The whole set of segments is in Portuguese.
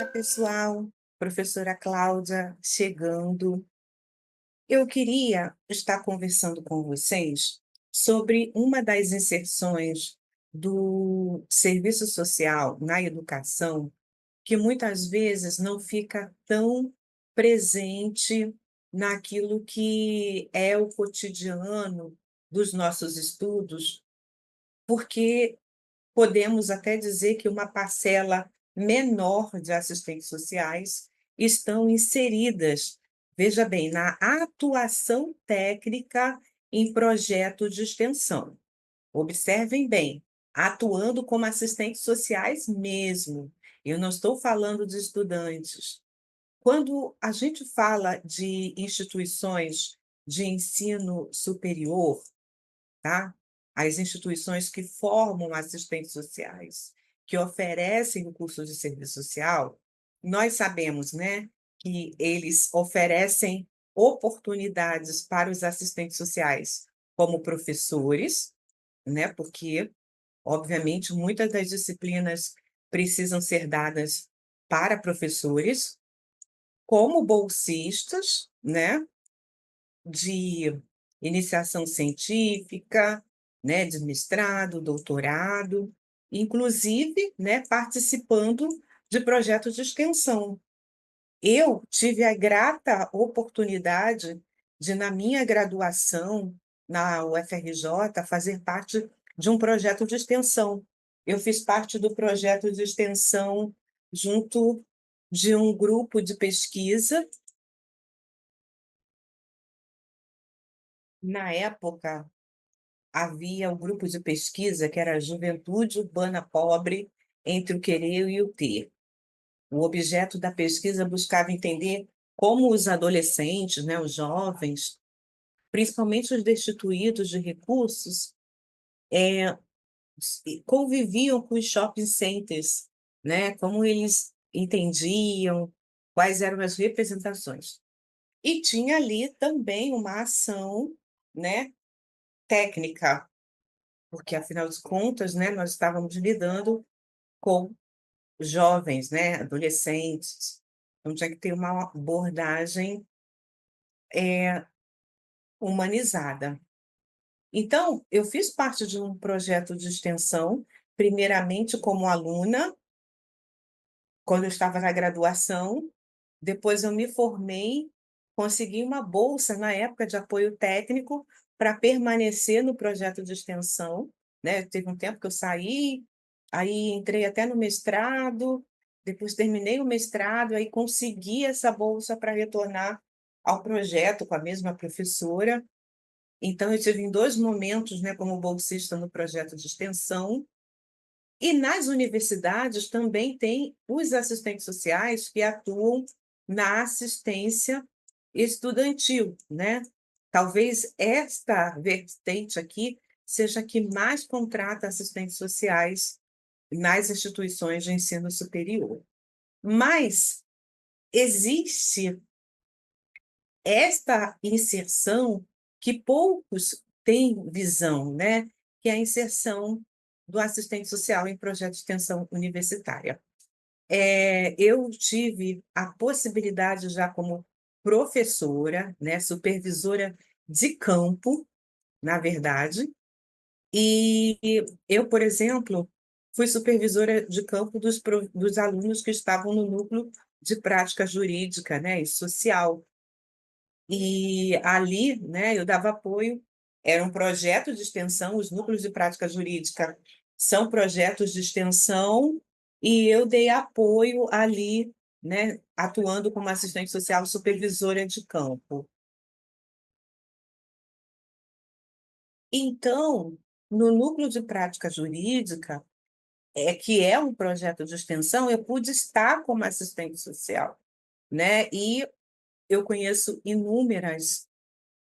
Olá, pessoal. Professora Cláudia chegando. Eu queria estar conversando com vocês sobre uma das inserções do serviço social na educação, que muitas vezes não fica tão presente naquilo que é o cotidiano dos nossos estudos, porque podemos até dizer que uma parcela menor de assistentes sociais estão inseridas, veja bem, na atuação técnica em projetos de extensão. Observem bem, atuando como assistentes sociais mesmo. Eu não estou falando de estudantes. Quando a gente fala de instituições de ensino superior, tá? As instituições que formam assistentes sociais, que oferecem o curso de serviço social, nós sabemos, né, que eles oferecem oportunidades para os assistentes sociais como professores, né, porque, obviamente, muitas das disciplinas precisam ser dadas para professores, como bolsistas, né, de iniciação científica, né, de mestrado, doutorado, inclusive, né, participando de projetos de extensão. Eu tive a grata oportunidade de, na minha graduação na UFRJ, fazer parte de um projeto de extensão. Eu fiz parte do projeto de extensão junto de um grupo de pesquisa. Na época, havia um grupo de pesquisa que era a Juventude Urbana Pobre entre o Querer e o Ter. O objeto da pesquisa buscava entender como os adolescentes, né, os jovens, principalmente os destituídos de recursos, conviviam com os shopping centers, né, como eles entendiam, quais eram as representações. E tinha ali também uma ação, né, técnica, porque afinal de contas, né, nós estávamos lidando com jovens, né, adolescentes, então tinha que ter uma abordagem humanizada. Então, eu fiz parte de um projeto de extensão, primeiramente como aluna, quando eu estava na graduação, depois eu me formei, consegui uma bolsa na época de apoio técnico para permanecer no projeto de extensão, né, teve um tempo que eu saí, aí entrei até no mestrado, depois terminei o mestrado, aí consegui essa bolsa para retornar ao projeto com a mesma professora. Então eu tive em 2 momentos, né, como bolsista no projeto de extensão, e nas universidades também tem os assistentes sociais que atuam na assistência estudantil, né. Talvez esta vertente aqui seja a que mais contrata assistentes sociais nas instituições de ensino superior. Mas existe esta inserção que poucos têm visão, né, que é a inserção do assistente social em projeto de extensão universitária. Eu tive a possibilidade já como professora, né, supervisora de campo, na verdade, e eu, por exemplo, fui supervisora de campo dos alunos que estavam no núcleo de prática jurídica, né, e social. E ali, né, eu dava apoio, era um projeto de extensão, os núcleos de prática jurídica são projetos de extensão, e eu dei apoio ali, né, atuando como assistente social supervisora de campo. Então, no núcleo de prática jurídica, que é um projeto de extensão, eu pude estar como assistente social, né, e eu conheço inúmeras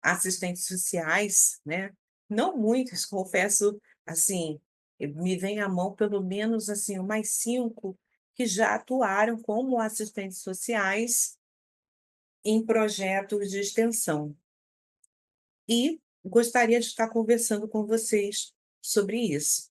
assistentes sociais, né, não muitas, confesso, assim, me vem à mão pelo menos, assim, umas 5 que já atuaram como assistentes sociais em projetos de extensão. E gostaria de estar conversando com vocês sobre isso,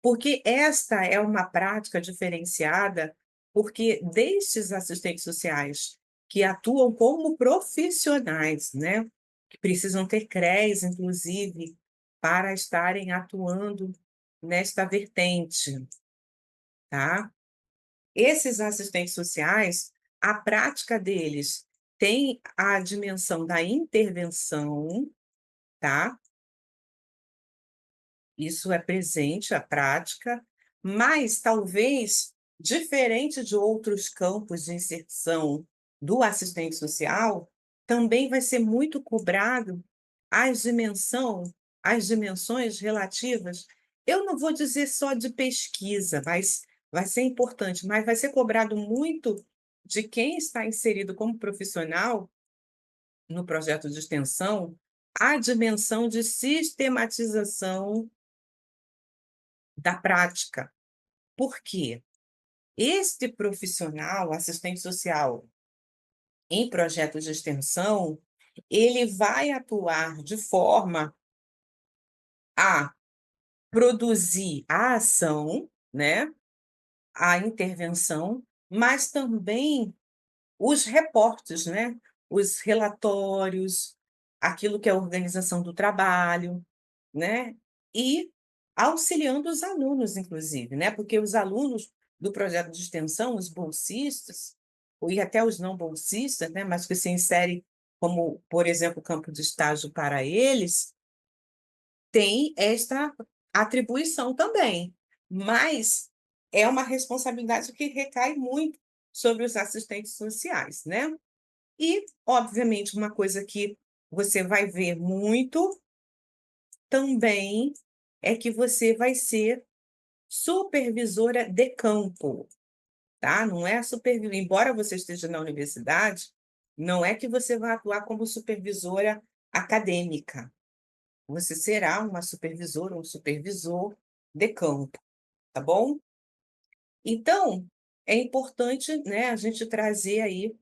porque esta é uma prática diferenciada porque destes assistentes sociais que atuam como profissionais, né, que precisam ter CREAs, inclusive, para estarem atuando nesta vertente, tá. Esses assistentes sociais, a prática deles tem a dimensão da intervenção, tá, isso é presente, a prática, mas talvez, diferente de outros campos de inserção do assistente social, também vai ser muito cobrado as dimensão as dimensões relativas, eu não vou dizer só de pesquisa, mas vai ser importante, mas vai ser cobrado muito de quem está inserido como profissional no projeto de extensão, a dimensão de sistematização da prática. Por quê? Este profissional, assistente social, em projeto de extensão, ele vai atuar de forma a produzir a ação, né, a intervenção, mas também os reportes, né, os relatórios, aquilo que é a organização do trabalho, né, e auxiliando os alunos inclusive, né, porque os alunos do projeto de extensão, os bolsistas, e até os não bolsistas, né, mas que se inserem como, por exemplo, campo de estágio para eles, tem esta atribuição também, mas é uma responsabilidade que recai muito sobre os assistentes sociais, né. E, obviamente, uma coisa que você vai ver muito também é que você vai ser supervisora de campo, tá, não é embora você esteja na universidade, não é que você vai atuar como supervisora acadêmica, você será uma supervisora ou um supervisor de campo, tá bom? Então, é importante, né, a gente trazer aí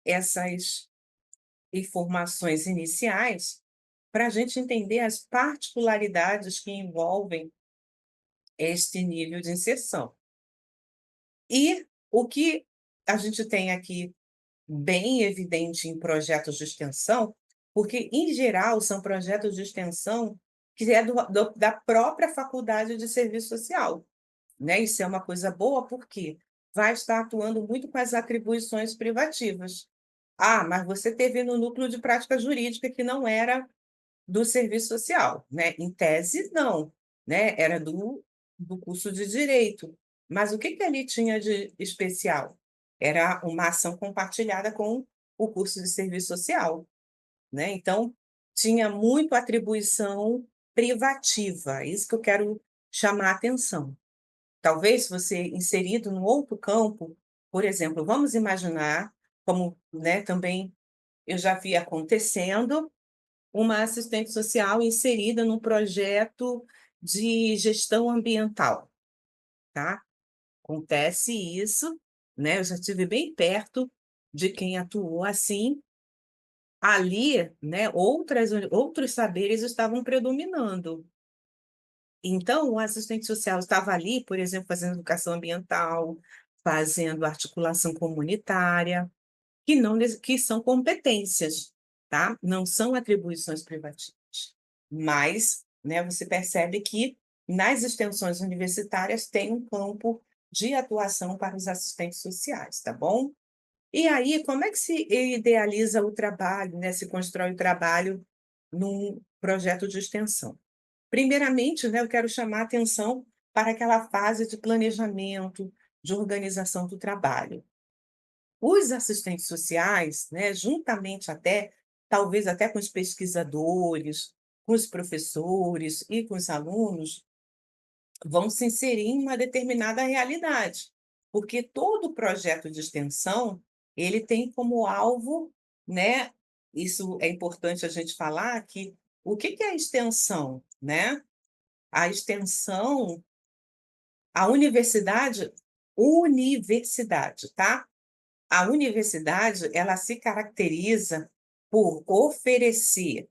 essas informações iniciais para a gente entender as particularidades que envolvem este nível de inserção. E o que a gente tem aqui bem evidente em projetos de extensão, porque, em geral, são projetos de extensão que é da própria faculdade de serviço social, né, isso é uma coisa boa, porque vai estar atuando muito com as atribuições privativas. "Ah, mas você teve no núcleo de prática jurídica que não era do serviço social", né, em tese não, né, era do curso de direito, mas o que que ali tinha de especial? Era uma ação compartilhada com o curso de serviço social, né, então tinha muito atribuição privativa, isso que eu quero chamar a atenção. Talvez você inserido num outro campo, por exemplo, vamos imaginar, como, né, também eu já vi acontecendo, uma assistente social inserida num projeto de gestão ambiental, tá. Acontece isso, né, eu já estive bem perto de quem atuou assim. Ali, né, outros saberes estavam predominando. Então, o assistente social estava ali, por exemplo, fazendo educação ambiental, fazendo articulação comunitária, que são competências, tá, não são atribuições privativas. Mas, né, você percebe que nas extensões universitárias tem um campo de atuação para os assistentes sociais, tá bom? E aí, como é que se idealiza o trabalho, né, se constrói o trabalho num projeto de extensão? Primeiramente, né, eu quero chamar a atenção para aquela fase de planejamento, de organização do trabalho. Os assistentes sociais, né, juntamente até talvez até com os pesquisadores, com os professores e com os alunos, vão se inserir em uma determinada realidade, porque todo projeto de extensão, ele tem como alvo, né, isso é importante a gente falar que o que que é a extensão, né? A extensão, a universidade, tá? A universidade, ela se caracteriza por oferecer,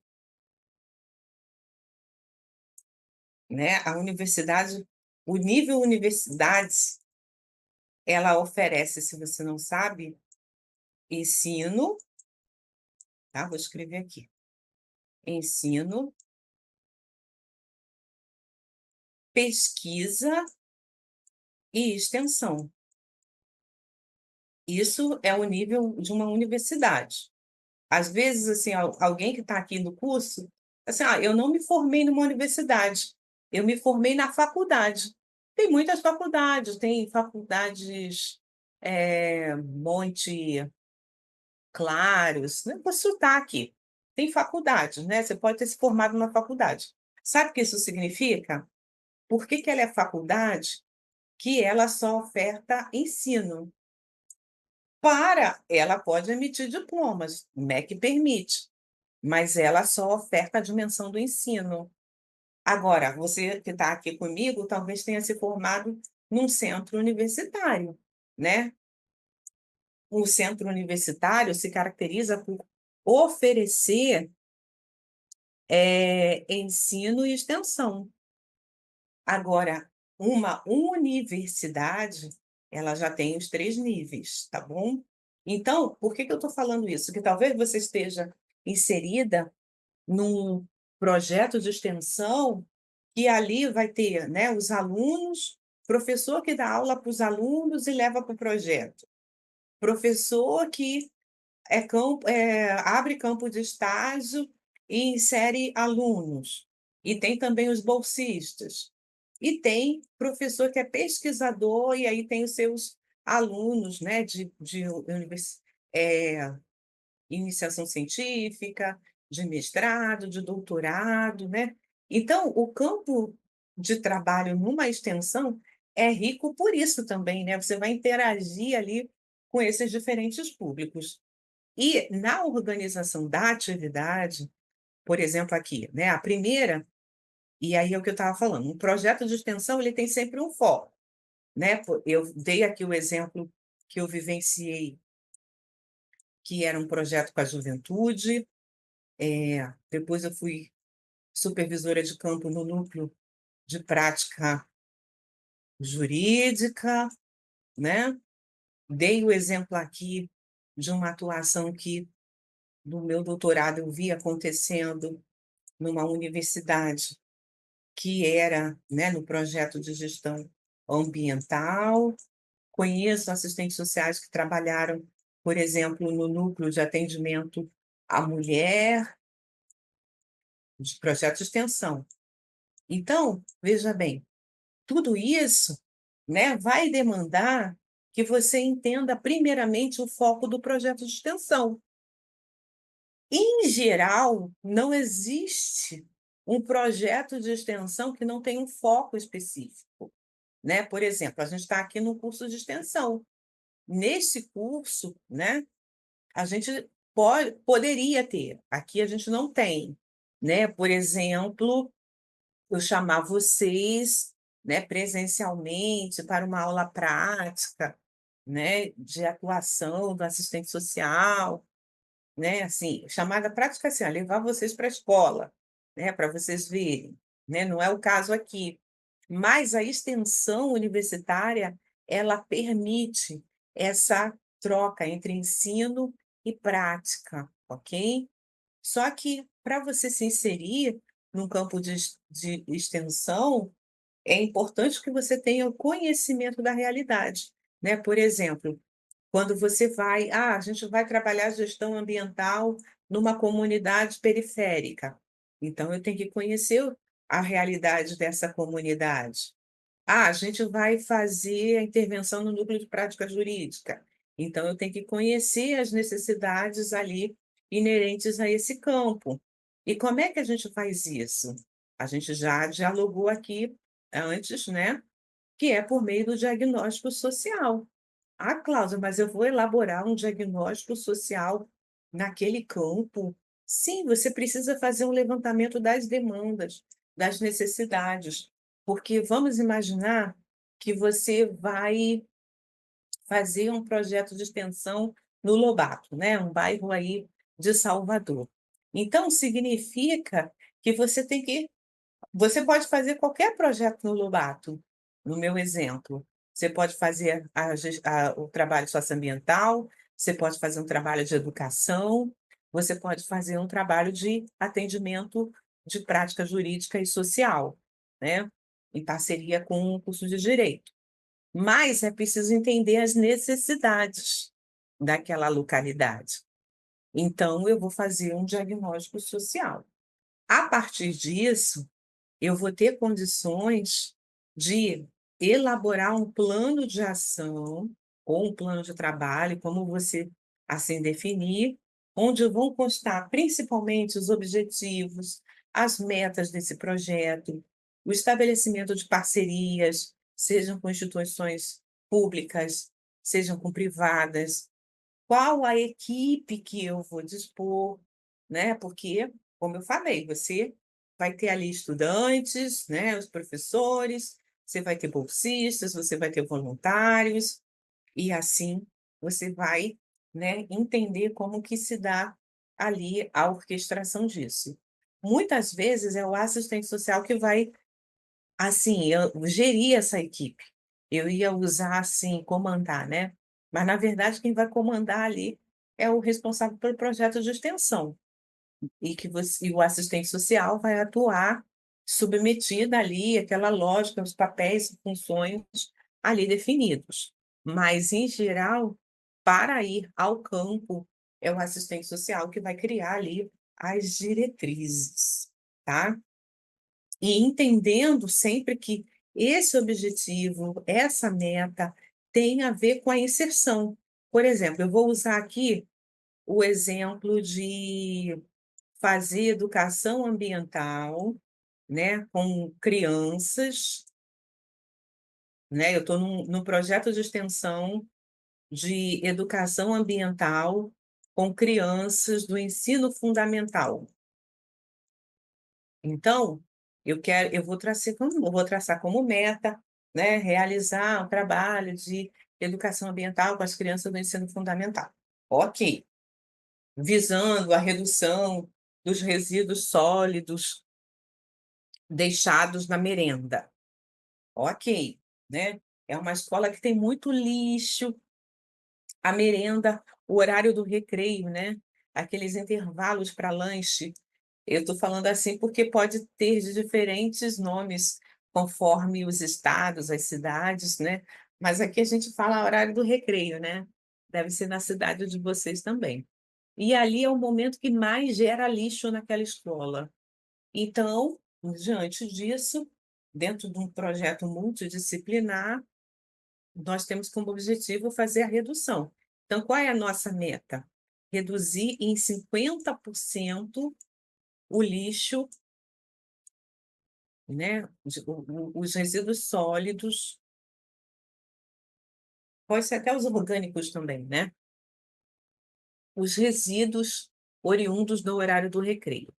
né, a universidade o nível universidades ela oferece, se você não sabe, ensino, tá, vou escrever aqui, ensino, pesquisa e extensão. Isso é o nível de uma universidade. Às vezes, assim, alguém que está aqui no curso, assim: "Ah, eu não me formei numa universidade, eu me formei na faculdade". Tem muitas faculdades, tem faculdades, Monte Claros, né, vou citar aqui. Tem faculdades, né, você pode ter se formado numa faculdade. Sabe o que isso significa? Por que que ela é faculdade? Que ela só oferta ensino. Ela pode emitir diplomas, o MEC permite, mas ela só oferta a dimensão do ensino. Agora, você que está aqui comigo, talvez tenha se formado num centro universitário, né. O centro universitário se caracteriza por oferecer, ensino e extensão. Agora, uma universidade, ela já tem os 3 níveis, tá bom? Então, por que que eu estou falando isso? Que talvez você esteja inserida num projeto de extensão, que ali vai ter, né, os alunos, professor que dá aula para os alunos e leva para o projeto, professor que abre campo de estágio e insere alunos. E tem também os bolsistas. E tem professor que é pesquisador, e aí tem os seus alunos, né, de iniciação científica, de mestrado, de doutorado, né. Então, o campo de trabalho numa extensão é rico por isso também, né, você vai interagir ali com esses diferentes públicos. E na organização da atividade, por exemplo aqui, né, a primeira, e aí é o que eu estava falando, um projeto de extensão ele tem sempre um foco, né, eu dei aqui o exemplo que eu vivenciei, que era um projeto com a juventude, depois eu fui supervisora de campo no núcleo de prática jurídica, né, dei o exemplo aqui de uma atuação que no meu doutorado eu vi acontecendo numa universidade que era, né, no projeto de gestão ambiental. Conheço assistentes sociais que trabalharam, por exemplo, no núcleo de atendimento à mulher, de projeto de extensão. Então, veja bem, tudo isso, né, vai demandar que você entenda primeiramente o foco do projeto de extensão. Em geral, não existe um projeto de extensão que não tenha um foco específico. Né, por exemplo, a gente está aqui no curso de extensão. Nesse curso, né, a gente poderia ter, aqui a gente não tem, né, por exemplo, eu chamar vocês, né, presencialmente para uma aula prática, né, de atuação do assistente social, né, assim, chamada prática assim, ó, levar vocês para a escola, né, para vocês verem, né, não é o caso aqui. Mas a extensão universitária, ela permite essa troca entre ensino e prática, ok? Só que para você se inserir num campo de extensão, é importante que você tenha o conhecimento da realidade, né? Por exemplo, quando você vai: "Ah, a gente vai trabalhar gestão ambiental numa comunidade periférica", então eu tenho que conhecer a realidade dessa comunidade. "Ah, a gente vai fazer a intervenção no núcleo de prática jurídica", então eu tenho que conhecer as necessidades ali inerentes a esse campo. E como é que a gente faz isso? A gente já dialogou aqui antes, né, que é por meio do diagnóstico social. Ah, Cláudia, mas eu vou elaborar um diagnóstico social naquele campo? Sim, você precisa fazer um levantamento das demandas, das necessidades, porque vamos imaginar que você vai fazer um projeto de extensão no Lobato, né, um bairro aí de Salvador. Então significa que você pode fazer qualquer projeto no Lobato, no meu exemplo. você pode fazer o trabalho socioambiental, você pode fazer um trabalho de educação, você pode fazer um trabalho de atendimento de prática jurídica e social, né, em parceria com o curso de direito. Mas é preciso entender as necessidades daquela localidade. Então eu vou fazer um diagnóstico social. A partir disso, eu vou ter condições de elaborar um plano de ação ou um plano de trabalho, como você assim definir, onde vão constar principalmente os objetivos, as metas desse projeto, o estabelecimento de parcerias, sejam com instituições públicas, sejam com privadas, qual a equipe que eu vou dispor, né, porque, como eu falei, você vai ter ali estudantes, né, os professores, você vai ter bolsistas, você vai ter voluntários, e assim você vai, né, entender como que se dá ali a orquestração disso. Muitas vezes é o assistente social que vai, assim, eu gerir essa equipe. Eu ia usar, assim, comandar, né, mas na verdade quem vai comandar ali é o responsável pelo projeto de extensão, e o assistente social vai atuar submetida ali àquela lógica, os papéis e funções ali definidos. Mas, em geral, para ir ao campo, é o assistente social que vai criar ali as diretrizes, tá? E entendendo sempre que esse objetivo, essa meta, tem a ver com a inserção. Por exemplo, eu vou usar aqui o exemplo de fazer educação ambiental, né, com crianças, né, eu estou num projeto de extensão de educação ambiental com crianças do ensino fundamental. Então, eu vou traçar como meta, né, realizar um trabalho de educação ambiental com as crianças do ensino fundamental. Ok, visando a redução dos resíduos sólidos deixados na merenda. Ok, né, é uma escola que tem muito lixo, a merenda, o horário do recreio, né, aqueles intervalos para lanche. Eu estou falando assim, porque pode ter de diferentes nomes, conforme os estados, as cidades, né, mas aqui a gente fala horário do recreio, né, deve ser na cidade de vocês também. E ali é o momento que mais gera lixo naquela escola. Então, diante disso, dentro de um projeto multidisciplinar, nós temos como objetivo fazer a redução. Então, qual é a nossa meta? Reduzir em 50% o lixo, né, os resíduos sólidos, pode ser até os orgânicos também, né, os resíduos oriundos do horário do recreio.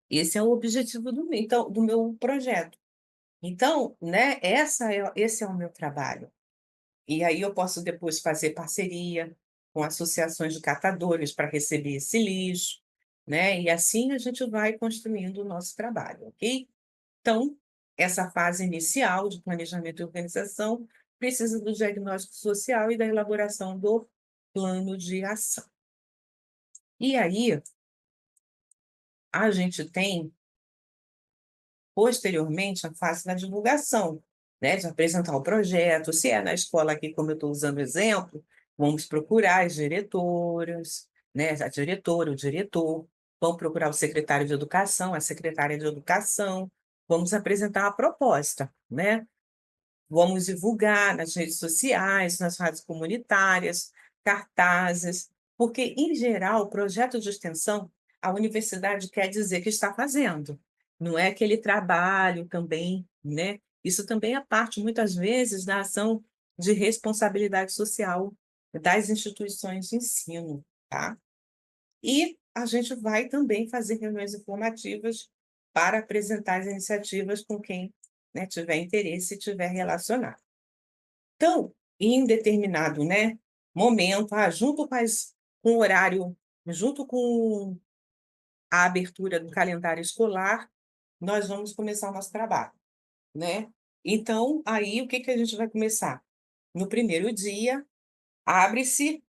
Esse é o objetivo do meu projeto. Então, né, esse é o meu trabalho. E aí eu posso depois fazer parceria com associações de catadores para receber esse lixo, né, e assim a gente vai construindo o nosso trabalho, ok? Então, essa fase inicial de planejamento e organização precisa do diagnóstico social e da elaboração do plano de ação. E aí, a gente tem posteriormente a fase da divulgação, né, de apresentar o projeto, se é na escola aqui, como eu estou usando o exemplo, vamos procurar as diretoras, né, a diretora, o diretor, vamos procurar o secretário de educação, a secretária de educação, vamos apresentar a proposta, né, vamos divulgar nas redes sociais, nas rádios comunitárias, cartazes, porque, em geral, o projeto de extensão, a universidade quer dizer que está fazendo, não é aquele trabalho também, né. Isso também é parte, muitas vezes, da ação de responsabilidade social das instituições de ensino, tá. E a gente vai também fazer reuniões informativas para apresentar as iniciativas com quem, né, tiver interesse e tiver relacionado. Então, em determinado, né, momento, junto com o horário, junto com a abertura do calendário escolar, nós vamos começar o nosso trabalho, né. Então, aí o que que a gente vai começar? No primeiro dia, abre-se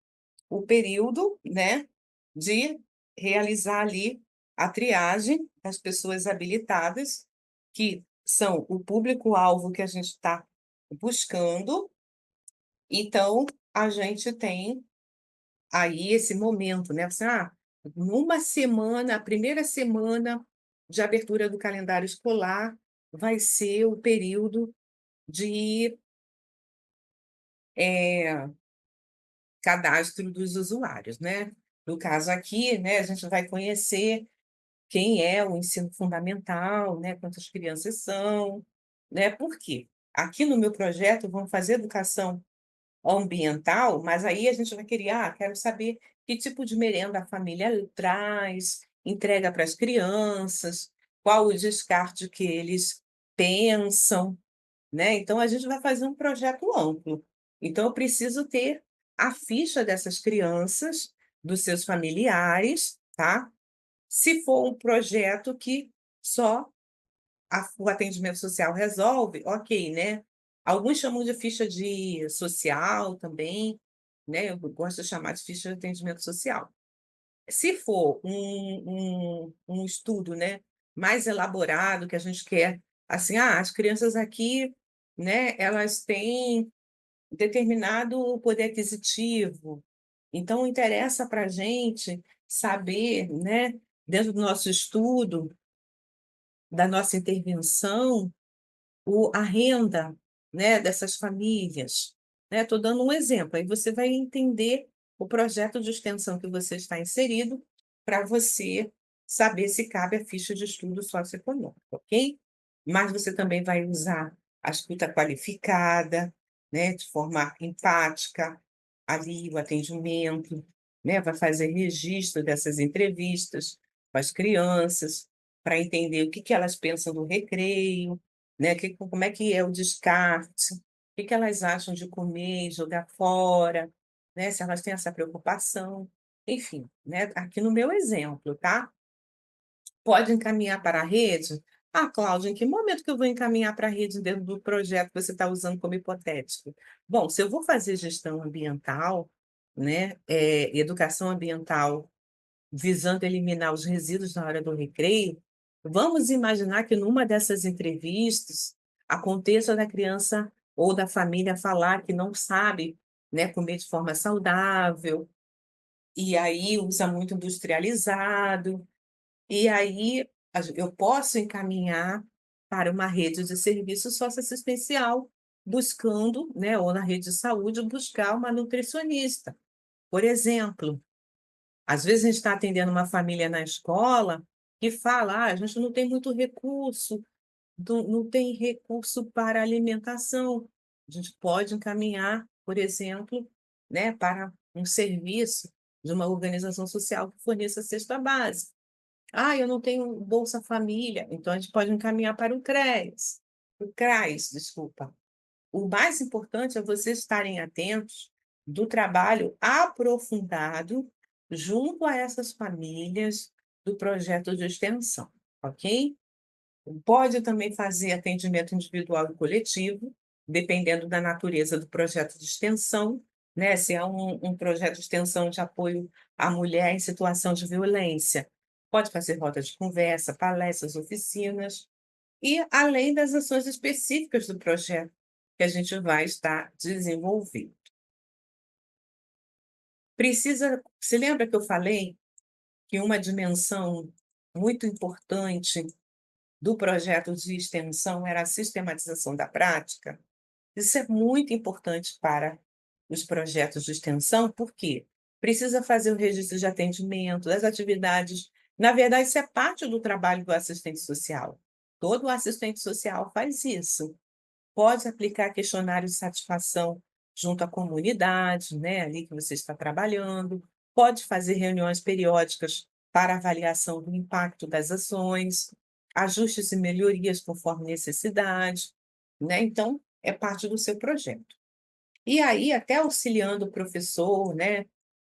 o período, né, de realizar ali a triagem das pessoas habilitadas, que são o público-alvo que a gente está buscando. Então, a gente tem aí esse momento, né, assim, numa semana, a primeira semana de abertura do calendário escolar vai ser o período de, eh, cadastro dos usuários, né. No caso aqui, né, a gente vai conhecer quem é o ensino fundamental, né, quantas crianças são, né, por quê? Aqui no meu projeto vamos fazer educação ambiental, mas aí a gente vai querer: quero saber que tipo de merenda a família traz, entrega para as crianças, qual o descarte que eles pensam, né, então a gente vai fazer um projeto amplo. Então eu preciso ter a ficha dessas crianças, dos seus familiares, tá. Se for um projeto que só o atendimento social resolve, ok, né. Alguns chamam de ficha de social também, né, eu gosto de chamar de ficha de atendimento social. Se for um estudo, né, mais elaborado, que a gente quer, assim, as crianças aqui, né, elas têm determinado poder aquisitivo, então interessa para a gente saber, né, dentro do nosso estudo, da nossa intervenção, a renda, né, dessas famílias, né. Estou dando um exemplo, aí você vai entender o projeto de extensão que você está inserido, para você saber se cabe a ficha de estudo socioeconômico, ok? Mas você também vai usar a escuta qualificada, né, de forma empática, ali o atendimento, né, vai fazer registro dessas entrevistas com as crianças, para entender o que que elas pensam do recreio, né, como é que é o descarte, o que que elas acham de comer e jogar fora, né, se elas têm essa preocupação, enfim, né, aqui no meu exemplo, tá. Pode encaminhar para a rede? Cláudia, em que momento que eu vou encaminhar para a rede dentro do projeto que você está usando como hipotético? Bom, se eu vou fazer gestão ambiental, né, educação ambiental visando eliminar os resíduos na hora do recreio, vamos imaginar que numa dessas entrevistas aconteça da criança ou da família falar que não sabe, né, comer de forma saudável, e aí usa muito industrializado, e aí eu posso encaminhar para uma rede de serviço socioassistencial, buscando, né, ou na rede de saúde, buscar uma nutricionista, por exemplo. Às vezes a gente está atendendo uma família na escola que fala: a gente não tem muito recurso, não tem recurso para alimentação". A gente pode encaminhar, por exemplo, né, para um serviço de uma organização social que forneça cesta básica. Eu não tenho Bolsa Família", então a gente pode encaminhar para o CRAS, desculpa. O mais importante é vocês estarem atentos do trabalho aprofundado junto a essas famílias do projeto de extensão, ok? Pode também fazer atendimento individual e coletivo, dependendo da natureza do projeto de extensão, né? Se é um projeto de extensão de apoio à mulher em situação de violência, pode fazer rodas de conversa, palestras, oficinas, e além das ações específicas do projeto que a gente vai estar desenvolvendo. Se lembra que eu falei que uma dimensão muito importante do projeto de extensão era a sistematização da prática? Isso é muito importante para os projetos de extensão, porque precisa fazer o registro de atendimento, das atividades. Na verdade, isso é parte do trabalho do assistente social. Todo assistente social faz isso. Pode aplicar questionário de satisfação junto à comunidade, né, ali que você está trabalhando, pode fazer reuniões periódicas para avaliação do impacto das ações, ajustes e melhorias conforme necessidade, né, então é parte do seu projeto. E aí, até auxiliando o professor, né,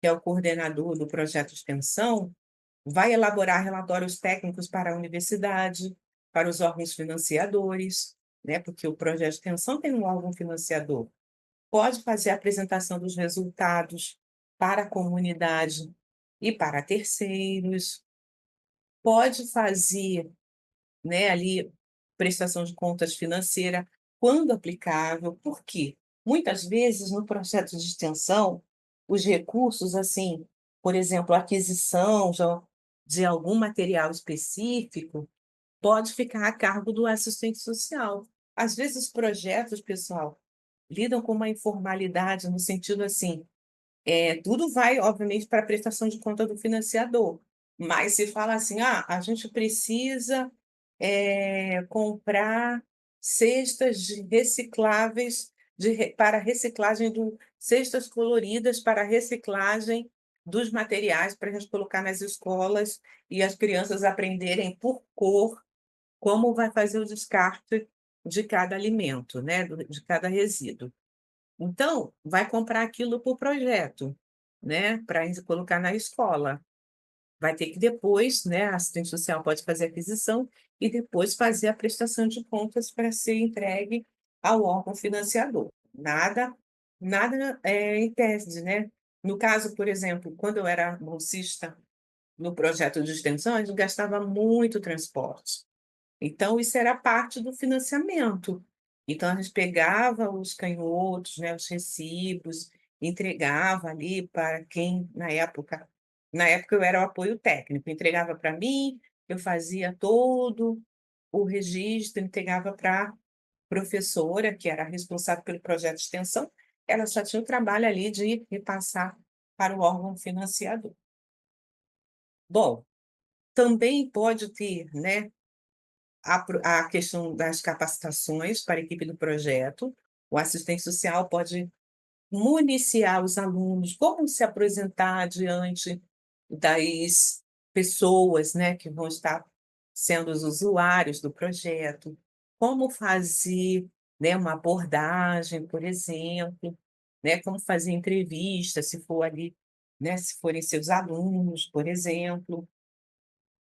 que é o coordenador do projeto de extensão, vai elaborar relatórios técnicos para a universidade, para os órgãos financiadores, né, porque o projeto de extensão tem um órgão financiador. Pode fazer a apresentação dos resultados para a comunidade e para terceiros, pode fazer, né, ali, prestação de contas financeira, quando aplicável. Por quê? Muitas vezes, no projeto de extensão, os recursos, assim, por exemplo, a aquisição de algum material específico, pode ficar a cargo do assistente social. Às vezes, os projetos, pessoal, lidam com uma informalidade no sentido assim, tudo vai, obviamente, para a prestação de conta do financiador, mas se fala assim: "Ah, a gente precisa, comprar cestas de recicláveis para reciclagem do cestas coloridas para reciclagem dos materiais para a gente colocar nas escolas e as crianças aprenderem por cor como vai fazer o descarte de cada alimento, né, de cada resíduo". Então, vai comprar aquilo por projeto, né, para colocar na escola. Vai ter que depois, né, a assistente social pode fazer a aquisição e depois fazer a prestação de contas para ser entregue ao órgão financiador. Nada, em tese, né. No caso, por exemplo, quando eu era bolsista no projeto de extensão, a gente gastava muito transporte. Então isso era parte do financiamento. Então a gente pegava os canhotos, né, os recibos, entregava ali para quem na época eu era o apoio técnico, entregava para mim, eu fazia todo o registro, entregava para a professora, que era responsável pelo projeto de extensão, ela só tinha o trabalho ali de repassar para o órgão financiador. Bom, também pode ter, né, a questão das capacitações para a equipe do projeto, o assistente social pode municiar os alunos, como se apresentar diante das pessoas, né, que vão estar sendo os usuários do projeto, como fazer, né, uma abordagem, por exemplo, né, como fazer entrevista, se for ali, né, se forem seus alunos, por exemplo.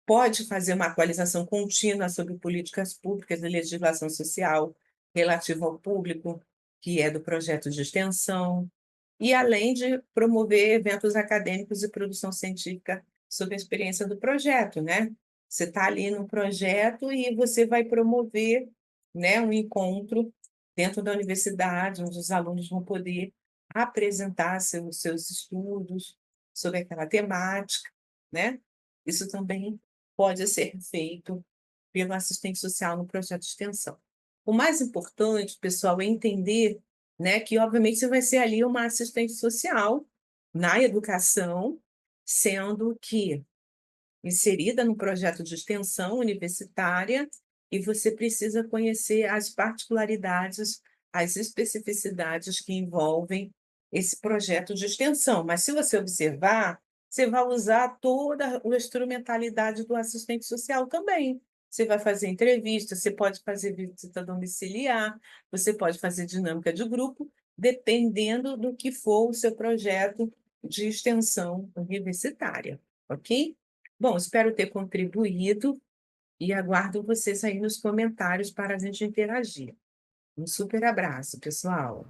Pode fazer uma atualização contínua sobre políticas públicas e legislação social relativa ao público, que é do projeto de extensão, e além de promover eventos acadêmicos e produção científica sobre a experiência do projeto, né. Você está ali no projeto e você vai promover, né, um encontro dentro da universidade, onde os alunos vão poder apresentar seus estudos sobre aquela temática, né. Isso também pode ser feito pelo assistente social no projeto de extensão. O mais importante, pessoal, é entender, né, que obviamente você vai ser ali uma assistente social na educação, sendo que inserida no projeto de extensão universitária, e você precisa conhecer as particularidades, as especificidades que envolvem esse projeto de extensão. Mas se você observar, você vai usar toda a instrumentalidade do assistente social também. Você vai fazer entrevista, você pode fazer visita domiciliar, você pode fazer dinâmica de grupo, dependendo do que for o seu projeto de extensão universitária, ok? Bom, espero ter contribuído e aguardo vocês aí nos comentários para a gente interagir. Um super abraço, pessoal.